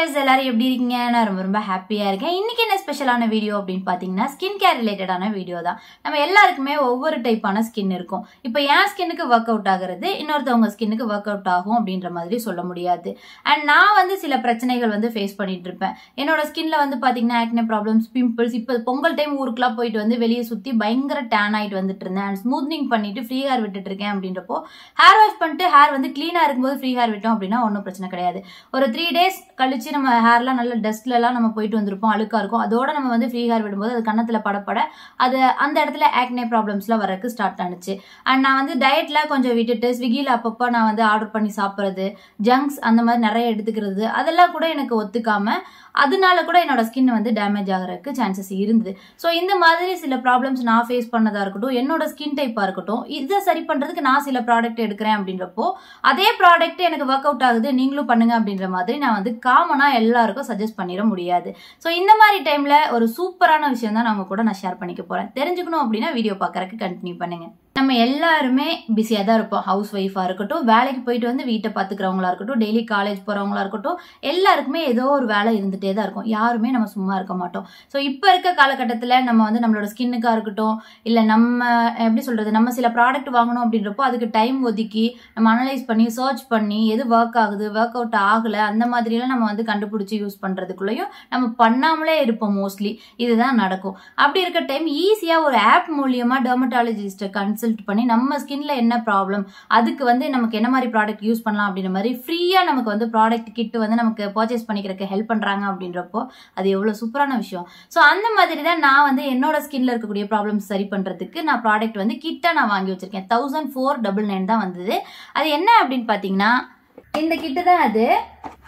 guys, எல்லாரும் எப்படி இருக்கீங்க? நான் ரொம்ப ஹாப்பியா இருக்கேன். இன்னைக்கு என்ன ஸ்பெஷலான வீடியோ அப்படினு பாத்தீங்கன்னா ஸ்கின் கேர் ரிலேட்டடான வீடியோ தான். நம்ம எல்லாருக்குமே ஒவ்வொரு டைப்பான ஸ்கின் இருக்கும். இப்போ என் ஸ்கின்னுக்கு வொர்க் அவுட் ஆகிறது இன்னொருத்தவங்க ஸ்கின்னுக்கு வொர்க் அவுட் ஆகும் அப்படின்ற மாதிரி சொல்ல முடியாது. அண்ட் நான் வந்து சில பிரச்சனைகள் வந்து ஃபேஸ் பண்ணிட்டு இருப்பேன். என்னோட ஸ்கின்ல வந்து பாத்தீங்கன்னா ஆக்னே ப்ராப்ளம்ஸ், பிம்பிள்ஸ், இப்போ பொங்கல் டைம் ஊருக்குலாம் போயிட்டு வந்து வெளியே சுத்தி பயங்கர டேன் ஆயிட்டு வந்துட்டு இருந்தேன். அண்ட் ஸ்மூத்னிங் பண்ணிட்டு ஃப்ரீ ஹேர் விட்டுட்டு இருக்கேன் அப்படின்றப்போ ஹேர் வாஷ் பண்ணிட்டு ஹேர் வந்து கிளீனா இருக்கும்போது ஃப்ரீ ஹேர் விட்டோம் அப்படின்னா ஒன்றும் பிரச்சனை கிடையாது. ஒரு 3 days கழிச்சு நம்ம ஹேர்லாம் நல்ல டஸ்ட்ல எல்லாம் நம்ம போயிட்டு வந்திருப்போம், அழுக்கா இருக்கும். அதோட நம்ம வந்து ஃப்ரீ ஹேர் விடும்போது அது கண்ணத்துல படப்பட அது அந்த இடத்துல ஆக்னே ப்ராப்ளம்ஸ்லாம் வரக்கு ஸ்டார்ட் ஆனிச்சு. அண்ட் நான் வந்து டயட்ல கொஞ்சம் விட்டுட்டு ஸ்விக்கில அப்பப்போ நான் வந்து ஆர்டர் பண்ணி சாப்பிட்றது, ஜங்க்ஸ் அந்த மாதிரி நிறைய எடுத்துக்கிறது, அதெல்லாம் கூட எனக்கு ஒத்துக்காம அதனால கூட என்னோட ஸ்கின் வந்து டேமேஜ் ஆகிறதுக்கு சான்சஸ் இருந்தது. ஸோ இந்த மாதிரி சில ப்ராப்ளம்ஸ் நான் ஃபேஸ் பண்ணதா இருக்கட்டும், என்னோட ஸ்கின் டைப்பா இருக்கட்டும், இதை சரி பண்றதுக்கு நான் சில ப்ராடக்ட் எடுக்கிறேன் அப்படின்றப்போ அதே ப்ராடக்ட் எனக்கு ஒர்க் அவுட் ஆகுது, நீங்களும் பண்ணுங்க அப்படின்ற மாதிரி நான் வந்து காமனா எல்லாருக்கும் சஜஸ்ட் பண்ணிட முடியாது. ஸோ இந்த மாதிரி டைம்ல ஒரு சூப்பரான விஷயம் தான் நம்ம கூட நான் ஷேர் பண்ணிக்க போறேன். தெரிஞ்சுக்கணும் அப்படின்னா வீடியோ பார்க்கறதுக்கு கண்டினியூ பண்ணுங்க. நம்ம எல்லாருமே பிஸியா தான் இருப்போம். ஹவுஸ் ஒய்ஃபா இருக்கட்டும், வேலைக்கு போயிட்டு வந்து வீட்டை பாத்துக்கிறவங்களா இருக்கட்டும், டெய்லி காலேஜ் போறவங்களா இருக்கட்டும், எல்லாருக்குமே ஏதோ ஒரு வேலை இருந்துட்டே தான் இருக்கும். யாருமே நம்ம சும்மா இருக்க மாட்டோம். ஸோ இப்போ இருக்க காலகட்டத்தில் நம்ம வந்து நம்மளோட ஸ்கின்னுக்கா இருக்கட்டும், இல்லை நம்ம எப்படி சொல்றது, நம்ம சில ப்ராடக்ட் வாங்கணும் அப்படின்றப்போ அதுக்கு டைம் ஒதுக்கி நம்ம அனலைஸ் பண்ணி சர்ச் பண்ணி எது ஒர்க் ஆகுது, ஒர்க் அவுட் ஆகல, அந்த மாதிரிலாம் நம்ம வந்து கண்டுபிடிச்சி யூஸ் பண்றதுக்குள்ளேயும் நம்ம பண்ணாமலே இருப்போம். மோஸ்ட்லி இதுதான் நடக்கும். அப்படி இருக்க டைம் ஈஸியா ஒரு ஆப் மூலியமா டெர்மட்டாலஜிஸ்ட்டை கன்சல்ட் பண்ணி நம்ம ஸ்கின்ல என்ன ப்ராப்ளம், அதுக்கு வந்து நமக்கு என்ன மாதிரி ப்ராடக்ட் யூஸ் பண்ணலாம் அப்படின்ற மாதிரி ஃப்ரீயா நமக்கு வந்து ப்ராடக்ட் கிட் வந்து நமக்கு பர்ச்சேஸ் பண்ணிக்கிறதுக்கு ஹெல்ப் பண்றாங்க அப்படின்றப்போ அது எவ்வளவு சூப்பரான விஷயம். ஸோ அந்த மாதிரி தான் நான் வந்து என்னோட ஸ்கின்ல இருக்கக்கூடிய ப்ராப்ளம்ஸ் சரி பண்றதுக்கு நான் ப்ராடக்ட் வந்து கிட்டா நான் வாங்கி வச்சிருக்கேன். 1499 தான் வந்தது. அது என்ன அப்படின்னு பாத்தீங்கன்னா இந்த கிட்டு தான் அது.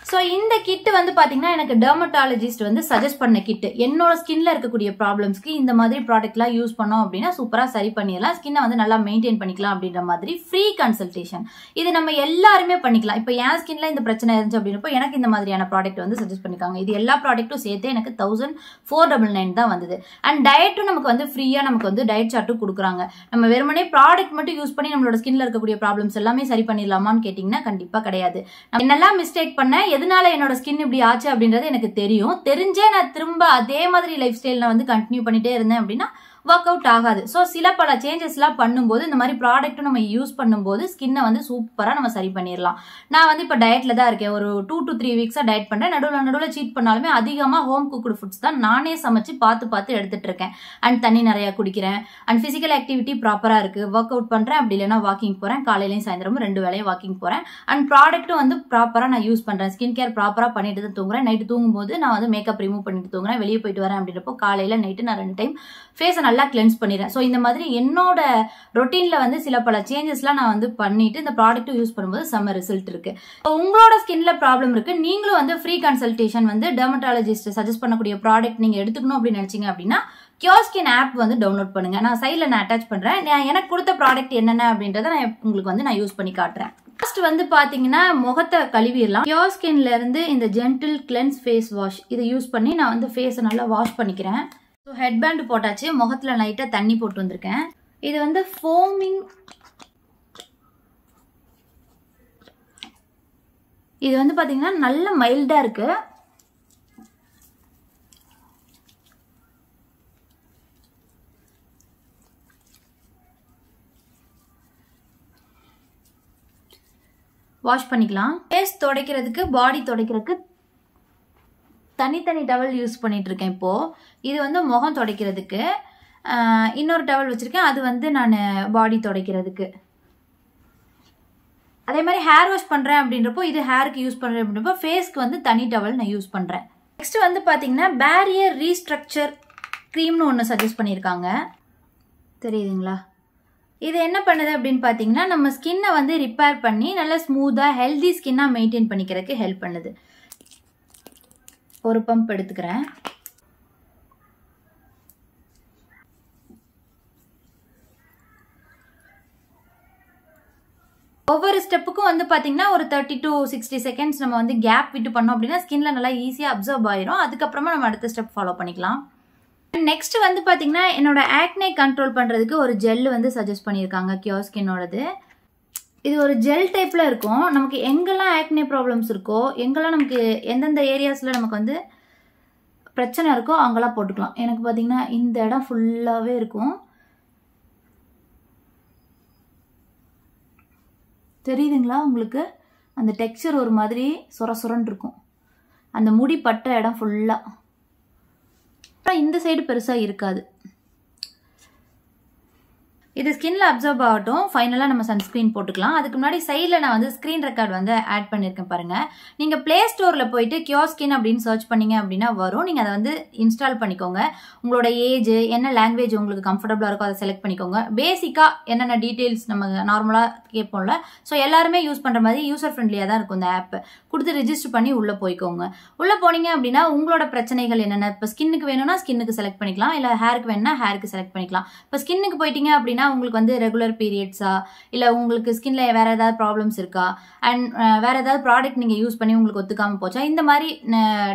ஸோ இந்த கிட்டு வந்து பாத்தீங்கன்னா எனக்கு டெர்மட்டாலஜிஸ்ட் வந்து சஜஸ்ட் பண்ண கிட்டு. என்னோட ஸ்கின்ல இருக்கக்கூடிய ப்ராப்ளம்ஸ்க்கு இந்த மாதிரி ப்ராடக்ட்லாம் யூஸ் பண்ணோம் அப்படின்னா சூப்பரா சரி பண்ணிடலாம், ஸ்கின்னை வந்து நல்லா மெயின்டைன் பண்ணிக்கலாம் அப்படின்ற மாதிரி ஃப்ரீ கன்சல்டேஷன். இது நம்ம எல்லாருமே பண்ணிக்கலாம். இப்போ என் ஸ்கின்ல இந்த பிரச்சனை இருந்துச்சு அப்படின்றப்போ எனக்கு இந்த மாதிரியான ப்ராடக்ட் வந்து சஜஸ்ட் பண்ணிருக்காங்க. இது எல்லா ப்ராடக்ட்டும் சேர்த்து எனக்கு 1499 தான் வந்தது. அண்ட் டயட்டும் நமக்கு வந்து ஃப்ரீயா நமக்கு வந்து டயட் சார்ட்டும் கொடுக்குறாங்க. நம்ம வெறுமனே ப்ராடக்ட் மட்டும் யூஸ் பண்ணி நம்மளோட ஸ்கின்ல இருக்கக்கூடிய ப்ராப்ளம்ஸ் எல்லாமே சரி பண்ணிடலாமான்னு கேட்டீங்கன்னா கண்டிப்பா கிடையாது. என்னெல்லாம் மிஸ்டேக் பண்ண, எதனால என்னோட ஸ்கின் இப்படி ஆச்சு அப்படின்றது எனக்கு தெரியும். தெரிஞ்சே நான் திரும்ப அதே மாதிரி லைஃப் ஸ்டைல் நான் வந்து கண்டினியூ பண்ணிட்டே இருந்தேன் அப்படின்னா ஒர்க் அவுட் ஆகாது. ஸோ சில பல சேஞ்சஸ் எல்லாம் பண்ணும்போது இந்த மாதிரி ப்ராடக்ட்டும் நம்ம யூஸ் பண்ணும்போது ஸ்கின்னை வந்து சூப்பரா நம்ம சரி பண்ணிடலாம். நான் வந்து இப்போ டயட்ல தான் இருக்கேன். ஒரு 2 to 3 வீக்ஸா டயட் பண்றேன். நடுவில் சீட் பண்ணாலுமே அதிகமா ஹோம் குக்டு ஃபுட்ஸ் தான் நானே சமைச்சு பார்த்து எடுத்துட்டு இருக்கேன். அண்ட் தண்ணி நிறைய குடிக்கிறேன். அண்ட் பிசிக்கல் ஆக்டிவிட்டி ப்ராப்பரா இருக்கு. ஒர்க் அவுட் பண்றேன், அப்படி இல்லைன்னா வாக்கிங் போறேன். காலையிலையும் சாயந்தரமும் 2 வேளையும் வாக்கிங் போறேன். அண்ட் ப்ராடக்ட்டும் வந்து ப்ராப்பரா நான் யூஸ் பண்றேன். ஸ்கின் கேர் ப்ராப்பரா பண்ணிட்டு தான் தூங்குறேன். நைட்டு தூங்கும்போது நான் வந்து மேக்கப் ரிமூவ் பண்ணிட்டு தூங்குறேன். வெளியே போயிட்டு வரேன் அப்படின்றப்போ காலையில நைட்டு நான் 2 டைம் ஃபேஸை நல்லா கிளென்ஸ் பண்ணிடுறேன். ஸோ இந்த மாதிரி என்னோட ரொட்டீன்ல வந்து சில பல சேஞ்சஸ்லாம் நான் வந்து பண்ணிட்டு இந்த ப்ராடக்ட் யூஸ் பண்ணும்போது செம்ம ரிசல்ட் இருக்கு. உங்களோட ஸ்கின்ல ப்ராப்ளம் இருக்கு, நீங்களும் வந்து ஃப்ரீ கன்சல்டேஷன் வந்து டெர்மட்டாலஜிஸ்ட் சஜஸ்ட் பண்ணக்கூடிய ப்ராடக்ட் நீங்க எடுத்துக்கணும் அப்படின்னு நினைச்சீங்க அப்படின்னா கியோஸ்கின் ஆப் வந்து டவுன்லோட் பண்ணுங்க. நான் சைட்ல நான் அட்டாச் பண்றேன். எனக்கு கொடுத்த ப்ராடக்ட் என்னென்ன அப்படின்றத நான் உங்களுக்கு வந்து நான் யூஸ் பண்ணி காட்டுறேன். ஃபர்ஸ்ட் வந்து பாத்தீங்கன்னா முகத்தை கழுவிடலாம். கியோஸ்கின்ல இருந்து இந்த ஜென்டில் கிளென்ஸ் ஃபேஸ் வாஷ் இதை யூஸ் பண்ணி நான் வந்து ஃபேஸை நல்லா வாஷ் பண்ணிக்கிறேன். ஸோ ஹெட் பேண்ட் போட்டாச்சு, முகத்துல லைட்டா தண்ணி போட்டு வந்திருக்கேன். இது வந்து ஃபோமிங், இது வந்து பாத்தீங்கன்னா நல்ல மைல்டா இருக்கு. வாஷ் பண்ணிக்கலாம். ஃபேஸ் துடைக்கிறதுக்கு, பாடி துடைக்கிறதுக்கு தனித்தனி டவல் யூஸ் பண்ணிட்டு இருக்கேன். இப்போ இது வந்து முகம் துடைக்கிறதுக்கு, இன்னொரு டவல் வச்சிருக்கேன், அது வந்து நான் பாடி துடைக்கிறதுக்கு. அதே மாதிரி ஹேர் வாஷ் பண்றேன் அப்படின்றப்போ இது ஹேருக்கு யூஸ் பண்றேன் அப்படின்றப்போ ஃபேஸ்க்கு வந்து தனி டவல் நான் யூஸ் பண்றேன். நெக்ஸ்ட் வந்து பாத்தீங்கன்னா பேரியர் ரீஸ்ட்ரக்சர் க்ரீம்னு ஒன்று சஜஸ்ட் பண்ணியிருக்காங்க. தெரியுதுங்களா? இது என்ன பண்ணுது அப்படின்னு பாத்தீங்கன்னா நம்ம ஸ்கின்னை வந்து ரிப்பேர் பண்ணி நல்லா ஸ்மூத்தா ஹெல்தி ஸ்கின்னா மெயின்டைன் பண்ணிக்கிறதுக்கு ஹெல்ப் பண்ணுது. ஒரு பம்ப் எடுத்துக்கிறேன். ஒவ்வொரு ஸ்டெப்புக்கும் வந்து பாத்தீங்கன்னா ஒரு 30 to 60 செகண்ட்ஸ் நம்ம வந்து கேப் விட்டு பண்ணோம் அப்படின்னா ஸ்கின்ல நல்லா ஈஸியா அப்சர்வ் ஆயிரும். அதுக்கப்புறமா நம்ம அடுத்த ஸ்டெப் ஃபாலோ பண்ணிக்கலாம். நெக்ஸ்ட் வந்து பாத்தீங்கன்னா என்னோட ஆக்னே கண்ட்ரோல் பண்றதுக்கு ஒரு ஜெல் வந்து சஜஸ்ட் பண்ணியிருக்காங்க கியோஸ்கினோடது. இது ஒரு ஜெல் டைப்பில் இருக்கும். நமக்கு எங்கெல்லாம் ஆக்னே ப்ராப்ளம்ஸ் இருக்கோ, எங்கெல்லாம் நமக்கு எந்தெந்த ஏரியாஸில் நமக்கு வந்து பிரச்சனை இருக்கோ அங்கெல்லாம் போட்டுக்கலாம். எனக்கு பார்த்தீங்கன்னா இந்த இடம் ஃபுல்லாகவே இருக்கும். தெரியுதுங்களா உங்களுக்கு? அந்த டெக்ஸ்சர் ஒரு மாதிரி சொர சொரன்னு இருக்கும். அந்த முடி பட்ட இடம் ஃபுல்லாக. இந்த சைடு பெருசாக இருக்காது. இது ஸ்கின்ல அப்சர்வ் ஆகட்டும். ஃபைனலாக நம்ம சன்ஸ்கிரீன் போட்டுக்கலாம். அதுக்கு முன்னாடி சைடில் நான் வந்து ஸ்க்ரீன் ரெக்கார்ட் வந்து ஆட் பண்ணியிருக்கேன் பாருங்கள். நீங்கள் ப்ளே ஸ்டோரில் போயிட்டு கியோர் ஸ்கின் அப்படின்னு சர்ச் பண்ணிங்க அப்படின்னா வரும். நீங்கள் அதை வந்து இன்ஸ்டால் பண்ணிக்கோங்க. உங்களோட ஏஜ், என்ன லாங்குவேஜ் உங்களுக்கு கம்ஃபர்டபுளாக இருக்கோ அதை செலக்ட் பண்ணிக்கோங்க. பேசிக்காக என்னென்ன டீட்டெயில்ஸ் நம்ம நார்மலாக கேட்போம்ல, ஸோ எல்லாருமே யூஸ் பண்ணுற மாதிரி யூசர் ஃப்ரெண்ட்லியாக தான் இருக்கும் இந்த ஆப். கொடுத்து ரிஜிஸ்டர் பண்ணி உள்ளே போய்க்கோங்க. உள்ளே போனீங்க அப்படின்னா உங்களோட பிரச்சனைகள் என்னென்ன, இப்போ ஸ்கின்னுக்கு வேணும்னா ஸ்கின்னுக்கு செலக்ட் பண்ணிக்கலாம், இல்லை ஹேருக்கு வேணும்னா ஹேருக்கு செலக்ட் பண்ணிக்கலாம். இப்போ ஸ்கின்னுக்கு போயிட்டீங்க அப்படின்னா உங்களுக்கு வந்து ரெகுலர் பீரியட்ஸா, இல்லை உங்களுக்கு ஸ்கின்ல வேற ஏதாவது ப்ராப்ளம்ஸ் இருக்கா, அண்ட் வேற ஏதாவது ப்ராடக்ட் நீங்கள் யூஸ் பண்ணி உங்களுக்கு ஒத்துக்காமல் போச்சா, இந்த மாதிரி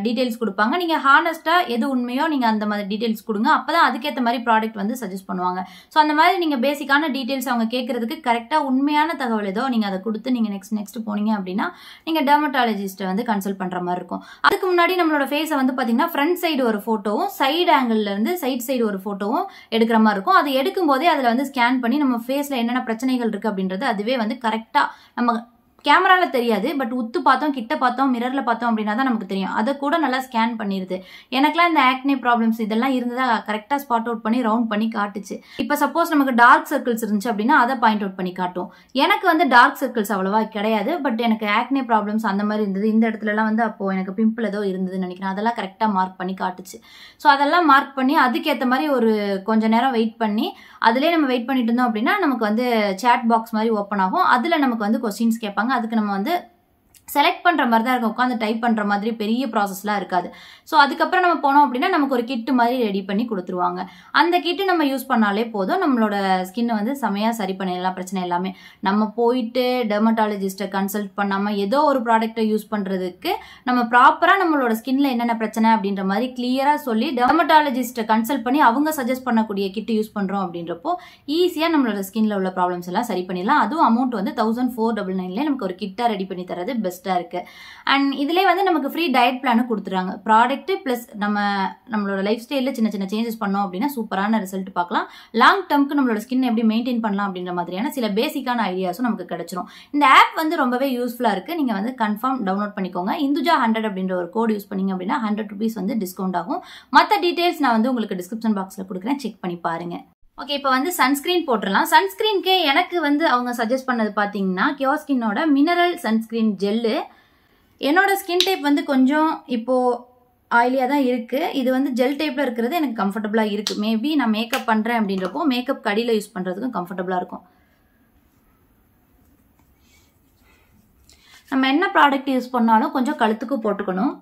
டீட்டெயில்ஸ் கொடுப்பாங்க. நீங்கள் ஹானஸ்ட்டாக எது உண்மையோ நீங்கள் அந்த மாதிரி டீட்டெயில்ஸ் கொடுங்க. அப்போ தான் அதுக்கேற்ற மாதிரி ப்ராடக்ட் வந்து சஜஸ்ட் பண்ணுவாங்க. ஸோ அந்த மாதிரி நீங்கள் பேசிக்கான டீட்டெயில்ஸ் அவங்க கேட்கறதுக்கு கரெக்டாக உண்மையான தகவல் ஏதோ நீங்கள் அதை கொடுத்து நீங்கள் நெக்ஸ்ட் போனீங்க அப்படின்னா நீங்கள் டெர்மட்டாலஜிஸ்ட்டை வந்து கன்சல்ட் பண்ணுற மாதிரி இருக்கும். அதுக்கு முன்னாடி நம்மளோட ஃபேஸை வந்து பார்த்தீங்கன்னா ஃப்ரண்ட் சைடு ஒரு ஃபோட்டோவும் சைடு ஆங்கிள்லேருந்து சைடு ஒரு ஃபோட்டோவும் எடுக்கிற மாதிரி இருக்கும். அதை எடுக்கும் போதே அதில் வந்து ஸ்கேன் பண்ணி நம்ம ஃபேஸ்ல என்னென்ன பிரச்சனைகள் இருக்கு அப்படின்றது அதுவே வந்து கரெக்டா நம்ம கேமரால தெரியாது, பட் உத்து பார்த்தோம், கிட்ட பார்த்தோம், மிரர்ல பார்த்தோம் அப்படின்னா தான் நமக்கு தெரியும். அதை கூட நல்லா ஸ்கேன் பண்ணிடுது. எனக்குலாம் இந்த ஆக்னே ப்ராப்ளம்ஸ் இதெல்லாம் இருந்ததா கரெக்டா ஸ்பாட் அவுட் பண்ணி ரவுண்ட் பண்ணி காட்டுச்சு. இப்போ சப்போஸ் நமக்கு டார்க் சர்க்கிள்ஸ் இருந்துச்சு அப்படின்னா அதை பாயிண்ட் அவுட் பண்ணி காட்டும். எனக்கு வந்து டார்க் சர்க்கிள்ஸ் அவ்வளவா கிடையாது, பட் எனக்கு ஆக்னே ப்ராப்ளம்ஸ் அந்த மாதிரி இருந்தது. இந்த இடத்துலலாம் வந்து அப்போ எனக்கு பிம்பிள் ஏதோ இருந்ததுன்னு நினைக்கிறேன். அதெல்லாம் கரெக்டாக மார்க் பண்ணி காட்டுச்சு. ஸோ அதெல்லாம் மார்க் பண்ணி அதுக்கேற்ற மாதிரி ஒரு கொஞ்ச நேரம் வெயிட் பண்ணி அதுலேயே நம்ம வெயிட் பண்ணிட்டு இருந்தோம் அப்படின்னா நமக்கு வந்து சேட் பாக்ஸ் மாதிரி ஓப்பன் ஆகும். அதில் நமக்கு வந்து கொஸ்டின்ஸ் கேட்பாங்க. அதுக்கு நம்ம வந்து செலக்ட் பண்ணுற மாதிரி தான் இருக்கும். உட்காந்து டைப் பண்ணுற மாதிரி பெரிய ப்ராசஸ்லாம் இருக்காது. ஸோ அதுக்கப்புறம் நம்ம போனோம் அப்படின்னா நமக்கு ஒரு கிட்டு மாதிரி ரெடி பண்ணி கொடுத்துருவாங்க. அந்த கிட்டு நம்ம யூஸ் பண்ணாலே போதும், நம்மளோட ஸ்கின்னை வந்து செமையாக சரி பண்ணிடலாம். பிரச்சனை எல்லாமே நம்ம போயிட்டு டெர்மட்டாலஜிஸ்ட்டை கன்சல்ட் பண்ணாமல் ஏதோ ஒரு ப்ராடக்ட்டை யூஸ் பண்ணுறதுக்கு நம்ம ப்ராப்பராக நம்மளோட ஸ்கின்ல என்னென்ன பிரச்சனை அப்படின்ற மாதிரி கிளியராக சொல்லி டெர்மட்டாலஜிஸ்ட்டை கன்சல்ட் பண்ணி அவங்க சஜஸ்ட் பண்ணக்கூடிய கிட்டு யூஸ் பண்ணுறோம் அப்படின்றப்போ ஈஸியாக நம்மளோட ஸ்கின்ல உள்ள ப்ராப்ளம்ஸ் எல்லாம் சரி பண்ணிடலாம். அதுவும் அமௌண்ட் வந்து 1499 நமக்கு ஒரு கிட்டாக ரெடி பண்ணி தரது பெஸ்ட் இருக்கு. அண்ட் இதுலயே வந்து நமக்கு ஃப்ரீ டயட் பிளான் கொடுத்துறாங்க. ப்ராடக்ட் பிளஸ் நம்மளோட லைஃப் ஸ்டைல்ல சின்ன சின்ன சேஞ்சஸ் பண்ணோம் அப்படின்னா சூப்பரான ரிசல்ட் பார்க்கலாம். லாங் டர்ம்க்கு நம்மளோட ஸ்கின் எப்படி மெயின்டைன் பண்ணலாம் அப்படின்ற மாதிரியான சில பேசிக்கான ஐடியாஸும் நமக்கு கிடைச்சிரும். இந்த ஆப் வந்து ரொம்பவே யூஸ்ஃபுல்லா இருக்கு. நீங்க வந்து கன்ஃபார்ம் டவுன்லோட் பண்ணிக்கோங்க. இந்துஜா 100 அப்படின்ற ஒரு கோட் யூஸ் பண்ணீங்க அப்படின்னா 100 rupees வந்து டிஸ்கவுண்ட் ஆகும். மற்ற டீடைல்ஸ் நான் வந்து உங்களுக்கு டிஸ்கிரிப்ஷன் பாக்ஸ்ல கொடுக்குறேன், செக் பண்ணி பாருங்க. ஓகே, இப்போ வந்து சன்ஸ்கிரீன் போட்டுடலாம். சன்ஸ்கிரீனுக்கு எனக்கு வந்து அவங்க சஜஸ்ட் பண்ணது பார்த்தீங்கன்னா கியோர் ஸ்கின்னோட மினரல் சன்ஸ்கிரீன் ஜெல்லு. என்னோட ஸ்கின் டைப் வந்து கொஞ்சம் இப்போ ஆயிலியாக தான் இருக்குது. இது வந்து ஜெல் டைப்பில் இருக்கிறது எனக்கு கம்ஃபர்டபுளாக இருக்குது. மேபி நான் மேக்கப் பண்ணுறேன் அப்படின்றப்போ மேக்கப் கடியில் யூஸ் பண்ணுறதுக்கும் கம்ஃபர்டபுளாக இருக்கும். நம்ம என்ன ப்ராடக்ட் யூஸ் பண்ணாலும் கொஞ்சம் கழுத்துக்கு போட்டுக்கணும்.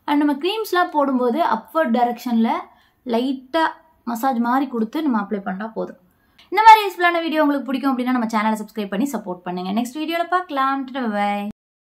அண்ட் நம்ம க்ரீம்ஸ்லாம் போடும்போது அப்வர்ட் டைரக்ஷனில் லைட்டாக மசாஜ் மாதிரி கொடுத்து நம்ம அப்ளை பண்ணால் போதும். இந்த மாதிரி யூஸ்ஃபுல்லான வீடியோ உங்களுக்கு பிடிக்கும் அப்படின்னா நம்ம சேனலை சப்ஸ்கிரைப் பண்ணி சப்போர்ட் பண்ணுங்கள். நெக்ஸ்ட் வீடியோவில் பார்க்கலாம். பை.